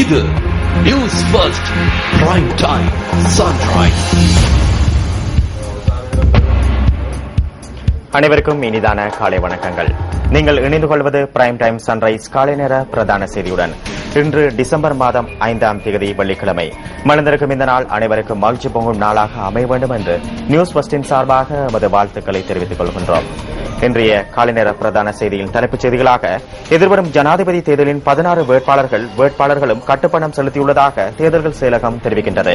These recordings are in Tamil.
இது news first prime time sunrise. அனைவருக்கும் இனிதான காலை வணக்கங்கள். நீங்கள் இணைந்து கொள்வது பிரைம் டைம் சன்ரைஸ் காலை நேர பிரதான செய்தியுடன். இன்று டிசம்பர் மாதம் 5ஆம் தேதி வெள்ளிக்கிழமை. மலர்ந்திருக்கும் இந்த நாள் அனைவருக்கும் மகிழ்ச்சி பொங்கும் நாளாக அமைய வேண்டும் என்று நியூஸ் ஃபர்ஸ்டின் சார்பாக எமது வாழ்த்துக்களை தெரிவித்துக் கொள்கின்றோம். இன்றைய காலை நேர பிரதான செய்தியின் தலைப்புச் செய்திகளாக எதிர்வரும் ஜனாதிபதி தேர்தலின் 16 வேட்பாளர்களும் கட்டுப்பணம் செலுத்தியுள்ளதாக தேர்தல்கள் செயலகம் தெரிவிக்கின்றது.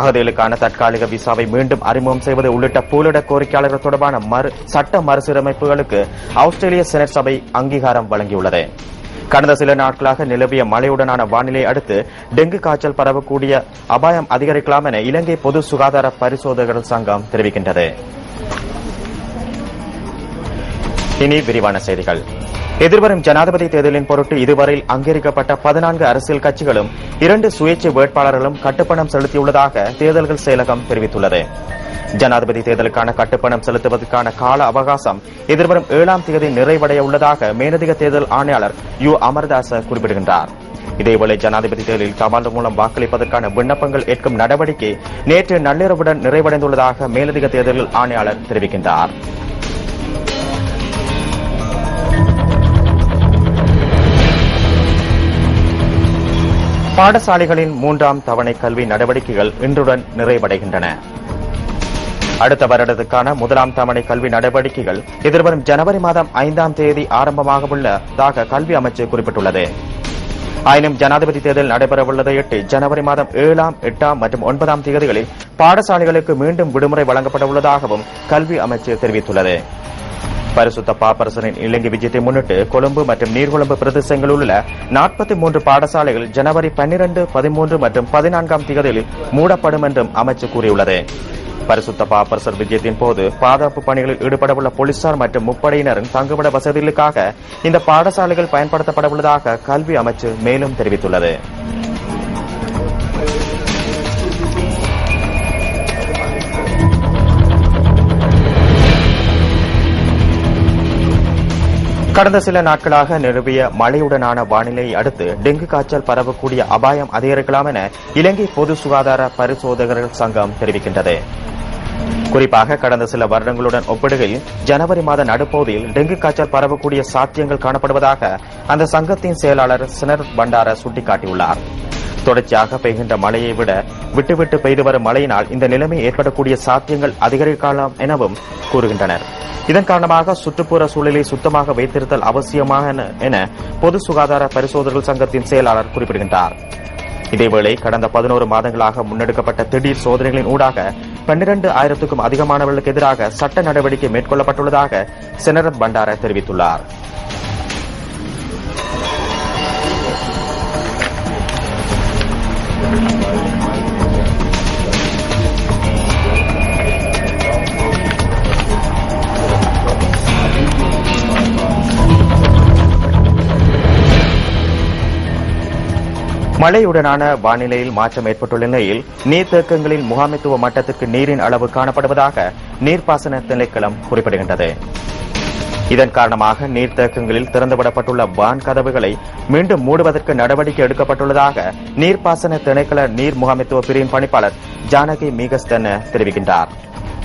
அகதிகளுக்கான தற்காலிக விசாவை மீண்டும் அறிமுகம் செய்வது உள்ளிட்ட பூலிட கோரிக்கையாளர்கள் தொடர்பான சட்ட மறுசீரமைப்புகளுக்கு ஆஸ்திரேலிய செனட் சபை அங்கீகாரம் வழங்கியுள்ளது. கடந்த சில நாட்களாக நிலவிய மழையுடனான வானிலை அடுத்து டெங்கு காய்ச்சல் பரவக்கூடிய அபாயம் அதிகரிக்கலாம் என இலங்கை பொது சுகாதார பரிசோதகர்கள் சங்கம் தெரிவிக்கின்றது. இனி விரிவான செய்திகள். எதிர்வரும் ஜனாதிபதி தேர்தலின் பொருட்டு இதுவரையில் அங்கீகரிக்கப்பட்ட 14 அரசியல் கட்சிகளும் 2 சுயேட்சை வேட்பாளர்களும் கட்டுப்பணம் செலுத்தியுள்ளதாக தேர்தல்கள் செயலகம் தெரிவித்துள்ளது. ஜனாதிபதி தேர்தலுக்கான கட்டுப்பணம் செலுத்துவதற்கான கால அவகாசம் எதிர்வரும் 7ஆம் தேதி நிறைவடைய உள்ளதாக மேலதிக தேர்தல் ஆணையாளர் யு அமர்தாச குறிப்பிடுகின்றார். இதேவேளை ஜனாதிபதி தேர்தலில் தபால் மூலம் வாக்களிப்பதற்கான விண்ணப்பங்கள் ஏற்கும் நடவடிக்கை நேற்று நள்ளிரவுடன் நிறைவடைந்துள்ளதாக மேலதிக தேர்தல் ஆணையாளர் தெரிவிக்கின்றார். பாடசாலைகளின் 3ஆம் தவணை கல்வி நடவடிக்கைகள் இன்றுடன் நிறைவடைகின்றன. அடுத்த வருடத்துக்கான 1ஆம் தவணை கல்வி நடவடிக்கைகள் எதிர்வரும் ஜனவரி மாதம் 5ஆம் தேதி ஆரம்பமாக உள்ளதாக கல்வி அமைச்சு குறிப்பிட்டுள்ளது. ஆயினும் ஜனாதிபதி தேர்தல் நடைபெறவுள்ளதையொட்டி ஜனவரி மாதம் 7ஆம், 8ஆம் மற்றும் 9ஆம் தேதிகளில் பாடசாலைகளுக்கு மீண்டும் விடுமுறை வழங்கப்பட உள்ளதாகவும் கல்வி அமைச்சு தெரிவித்துள்ளது. பரிசுத்த பாப்பரசரின் இலங்கை விஜயத்தை முன்னிட்டு கொழும்பு மற்றும் நீர்கொழும்பு பிரதேசங்களில் உள்ள 43 பாடசாலைகள் ஜனவரி 12, 13 மற்றும் 14ஆம் தேதிகளில் மூடப்படும் என்றும் அமைச்சு கூறியுள்ளது. பரிசுத்த பாப்பரசர் விஜயத்தின் போது பாதுகாப்பு பணிகளில் ஈடுபடவுள்ள போலீசார் மற்றும் முப்படையினரின் தங்குமிட வசதிகளுக்காக இந்த பாடசாலைகள் பயன்படுத்தப்பட உள்ளதாக கல்வி அமைச்சு மேலும் தெரிவித்துள்ளது. கடந்த சில நாட்களாக நிலவிய மழையுடனான வானிலையை அடுத்து டெங்கு காய்ச்சல் பரவக்கூடிய அபாயம் அதிகரிக்கலாம் என இலங்கை பொது சுகாதார பரிசோதகர்கள் சங்கம் தெரிவிக்கின்றது. குறிப்பாக கடந்த சில வருடங்களுடன் ஒப்பிடுகையில் ஜனவரி மாத நடுப்பகுதியில் டெங்கு காய்ச்சல் பரவக்கூடிய சாத்தியங்கள் காணப்படுவதாக அந்த சங்கத்தின் செயலாளர் சினரத் பண்டார சுட்டிக்காட்டியுள்ளார். தொடர்ச்சியாக பெய்கின்ற மழையை விட விட்டுவிட்டு பெய்து வரும் மழையினால் இந்த நிலைமை ஏற்படக்கூடிய சாத்தியங்கள் அதிகரிக்கலாம் எனவும் கூறுகின்றனர். இதன் காரணமாக சுற்றுப்புற சூழலை சுத்தமாக வைத்திருத்தல் அவசியமான என பொது சுகாதார பரிசோதகர்கள் சங்கத்தின் செயலாளர் குறிப்பிடுகின்றார். இதேவேளை கடந்த 11 மாதங்களாக முன்னெடுக்கப்பட்ட திடீர் சோதனைகளின் ஊடாக 12,000க்கும் அதிகமானவர்களுக்கு எதிராக சட்ட நடவடிக்கை மேற்கொள்ளப்பட்டுள்ளதாக சினரத் பண்டார தெரிவித்துள்ளார். மழையுடனான வானிலையில் மாற்றம் ஏற்பட்டுள்ள நிலையில் நீர்த்தேக்கங்களில் முகாமைத்துவ மட்டத்திற்கு நீரின் அளவு காணப்படுவதாக நீர்ப்பாசன திணைக்களம் குறிப்பிடுகின்றது. இதன் காரணமாக நீர்த்தேக்கங்களில் திறந்துவிடப்பட்டுள்ள வான் கதவுகளை மீண்டும் மூடுவதற்கு நடவடிக்கை எடுக்கப்பட்டுள்ளதாக நீர்ப்பாசன திணைக்கள நீர் முகாமைத்துவ பிரிவின் பணிப்பாளர் ஜானகி மீகஸ்தன் தெரிவிக்கின்றார்.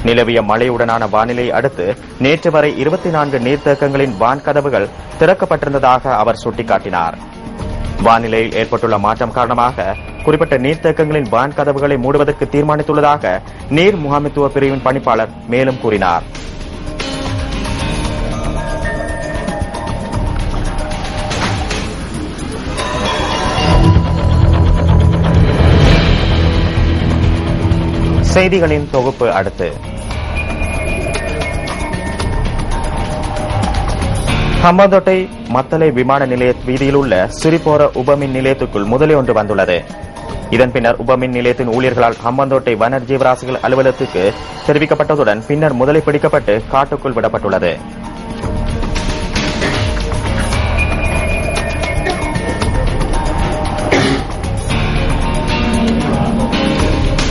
நிலவிய மழையுடனான வானிலையை அடுத்து நேற்று வரை 24 நீர்த்தேக்கங்களின் வான் கதவுகள் திறக்கப்பட்டிருந்ததாக அவர் சுட்டிக்காட்டினார். வானிலையில் ஏற்பட்டுள்ள மாற்றம் காரணமாக குறிப்பிட்ட நீர்த்தேக்கங்களின் வான் கதவுகளை மூடுவதற்கு தீர்மானித்துள்ளதாக நீர் முகாமைத்துவ பிரிவின் பணிப்பாளர் மேலும் கூறினார். செய்திகளின் தொகுப்பு அடுத்து. ஹம்பாந்தோட்டை மத்தளை விமான நிலைய வீதியில் உள்ள சிறிபோர உபமின் நிலையத்துக்குள் முதலை ஒன்று வந்துள்ளது. இதன் பின்னர் உபமின் நிலையத்தின் ஊழியர்களால் ஹம்பாந்தோட்டை வன ஜீவராசிகள் அலுவலகத்துக்கு தெரிவிக்கப்பட்டதுடன் பின்னர் முதலை பிடிக்கப்பட்டு காட்டுக்குள் விடப்பட்டுள்ளது.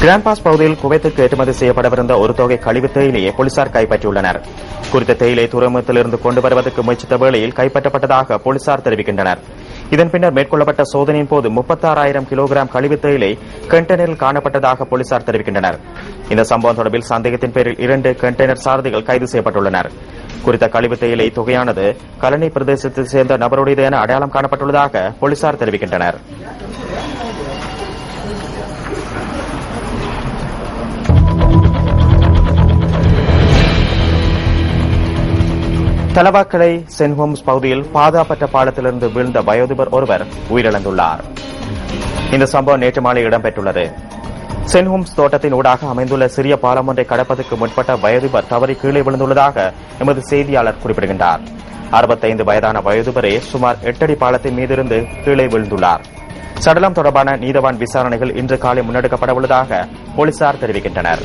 கிராம்பாஸ் பகுதியில் குவைத்துக்கு ஏற்றுமதி செய்யப்படவிருந்த ஒரு தொகை கழிவு தேயிலையை போலீசார் கைப்பற்றியுள்ளனர். குறித்த தேயிலை துறைமுகத்திலிருந்து கொண்டு வருவதற்கு முயற்சித்த வேளையில் கைப்பற்றப்பட்டதாக போலீசார் தெரிவிக்கின்றனர். இதன் பின்னர் மேற்கொள்ளப்பட்ட சோதனையின் போது 36,000 கிலோகிராம் கழிவுத் தேயிலை கண்டெய்னரில் காணப்பட்டதாக போலீசார் தெரிவிக்கின்றனர். இந்த சம்பவம் தொடர்பில் சந்தேகத்தின் பேரில் 2 கண்டெய்னர் சாரதிகள் கைது செய்யப்பட்டுள்ளனர். குறித்த கழிவுத் தேயிலை தொகையானது கலனி பிரதேசத்தைச் சேர்ந்த நபருடையது என அடையாளம் காணப்பட்டுள்ளதாக போலீசார் தெரிவிக்கின்றனர். தலவாக்கலை சென்ட் ஹோம்ஸ் பகுதியில் பாதுகாப்பற்ற பாலத்திலிருந்து வீழ்ந்த வயோதிபர் ஒருவர் உயிரிழந்துள்ளார். இந்த சம்பவம் நேற்று மாலை இடம்பெற்றுள்ளது. சென்ட் ஹோம்ஸ் தோட்டத்தின் ஊடாக அமைந்துள்ள சிறிய பாலம் ஒன்றை கடப்பதற்கு முற்பட்ட வயோதிபர் தவறி கீழே விழுந்துள்ளதாக எமது செய்தியாளர் குறிப்பிடுகின்றார். 65 வயதான வயோதிபரே சுமார் 8 அடி பாலத்தின் மீதிருந்து கீழே விழுந்துள்ளார். சடலம் தொடர்பான நீதவான் விசாரணைகள் இன்று காலை முன்னெடுக்கப்பட உள்ளதாக போலீசார் தெரிவிக்கின்றனர்.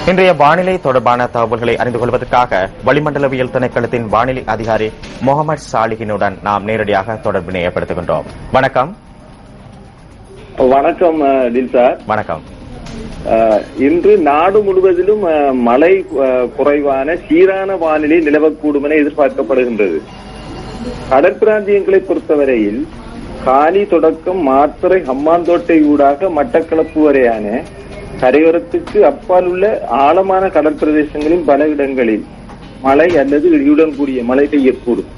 இன்றைய வானிலை தொடர்பான தகவல்களை அறிந்து கொள்வதற்காக வளிமண்டலவியல் திணைக்களத்தின் வானிலை அதிகாரி முகமது சாலிஹினுடன் நாம் நேரடியாக தொடர்பினை ஏற்படுத்துகின்றோம். வணக்கம். வணக்கம் தில் சார். வணக்கம். இன்று நாடு முழுவதிலும் மழை குறைவான சீரான வானிலை நிலவக்கூடும் என எதிர்பார்க்கப்படுகின்றது. கடற்பிராந்தியங்களை பொறுத்தவரையில் காலி தொடக்கம் மாத்தறை ஹம்மாந்தோட்டை ஊடாக மட்டக்களப்பு வரையான கரையோரத்துக்கு அப்பால் உள்ள ஆழமான கடற்பிரதேசங்களின் பல இடங்களில் மழை அல்லது இடியுடன் கூடிய மழை பெய்யக்கூடும்.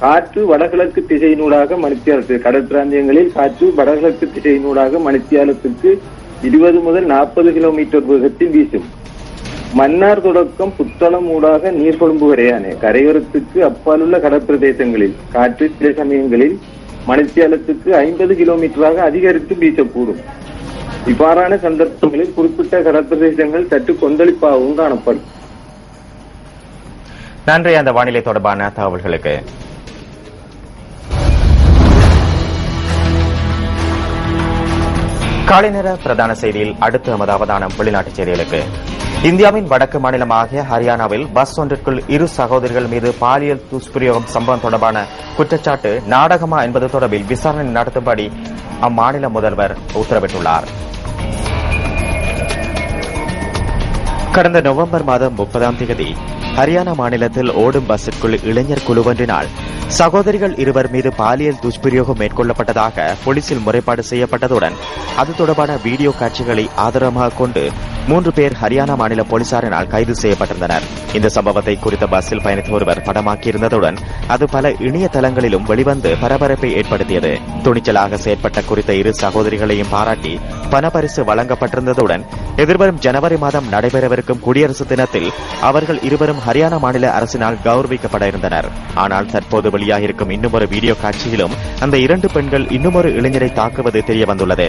காற்று வடகிழக்கு திசையினூடாக மணித்தியாலத்துக்கு கடற்பிராந்தியங்களில் காற்று வடகிழக்கு திசையினூடாக மணித்தியாலத்துக்கு 20 முதல் 40 கிலோமீட்டர் வேகத்தில் வீசும். மன்னார் தொடக்கம் புத்தளம் ஊடாக நீர்கொழும்பு வரையான கரையோரத்துக்கு அப்பால் உள்ள கடற்பிரதேசங்களில் காற்று சில சமயங்களில் மணித்தியாலத்துக்கு 50 கிலோமீட்டராக அதிகரித்து வீசக்கூடும். இவ்வாறான சந்தர்ப்பங்களில் குறிப்பிட்ட கடற்பிரதேசங்கள் சற்று கொந்தளிப்பாகவும் காணப்படும். நன்றி அந்த வானிலை தொடர்பான தகவல்களுக்கு. காலை நேர பிரதான செய்தியில் அடுத்து நமது அவதானம் வெளிநாட்டுச் செய்திகளுக்கு. இந்தியாவின் வடக்கு மாநிலமாகிய ஹரியானாவில் பஸ் ஒன்றிற்குள் 2 சகோதரிகள் மீது பாலியல் துஷ்பிரயோகம் சம்பவம் தொடர்பான குற்றச்சாட்டு நாடகமா என்பது தொடர்பில் விசாரணை நடத்தும்படி அம்மாநில முதல்வர் உத்தரவிட்டுள்ளார். கடந்த நவம்பர் மாதம் 30ஆம் தேதி ஹரியானா மாநிலத்தில் ஓடும் பஸ்ஸிற்குள் இளைஞர் குழுவொன்றினால் சகோதரிகள் 2 மீது பாலியல் துஷ்பிரயோகம் மேற்கொள்ளப்பட்டதாக போலீசில் முறைப்பாடு செய்யப்பட்டதுடன் அது தொடர்பான வீடியோ காட்சிகளை ஆதாரமாக கொண்டு 3 பேர் ஹரியானா மாநில போலீசாரினால் கைது செய்யப்பட்டிருந்தனர். இந்த சம்பவத்தை குறித்த பஸ்ஸில் பயணித்த ஒருவர் படமாக்கியிருந்ததுடன் அது பல இணையதளங்களிலும் வெளிவந்து பரபரப்பை ஏற்படுத்தியது. துணிச்சலாக செயற்பட்ட குறித்த 2 சகோதரிகளையும் பாராட்டி பணப்பரிசு வழங்கப்பட்டிருந்ததுடன் எதிர்வரும் ஜனவரி மாதம் நடைபெறவிருக்கும் குடியரசு தினத்தில் அவர்கள் 2 ஹரியானா மாநில அரசினால் கௌரவிக்கப்பட இருந்தனர். ஆனால் தற்போது வெளியாகிருக்கும் இன்னுமொரு வீடியோ காட்சியிலும் அந்த 2 பெண்கள் இன்னுமொரு இளைஞரை தாக்குவது தெரியவந்துள்ளது.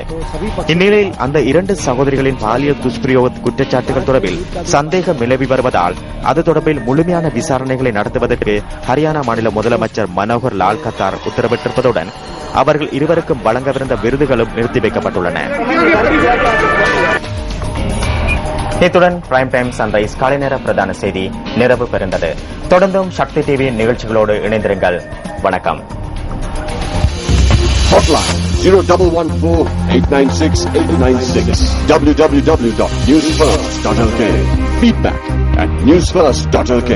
இந்நிலையில் அந்த 2 சகோதரிகளின் பாலியல் துஷ்பிரயோக குற்றச்சாட்டுகள் தொடர்பில் சந்தேகம் நிலவி வருவதால் அது தொடர்பில் முழுமையான விசாரணைகளை நடத்துவதற்கு ஹரியானா மாநில முதலமைச்சர் மனோகர் லால் கத்தார் உத்தரவிட்டிருப்பதுடன் அவர்கள் 2க்கும் வழங்கவிருந்த விருதுகளும் நிறுத்தி வைக்கப்பட்டுள்ளன. இத்துடன் பிரைம் டைம் சன்ரைஸ் காலை நேர பிரதான செய்தி நிறைவு பெறுந்தது. தொடர்ந்தும் சக்தி டிவி நிகழ்ச்சிகளோடு இணைந்திருங்கள். வணக்கம். Hotline 0114-896-896 www.newsfirst.lk. Feedback at newsfirst.lk.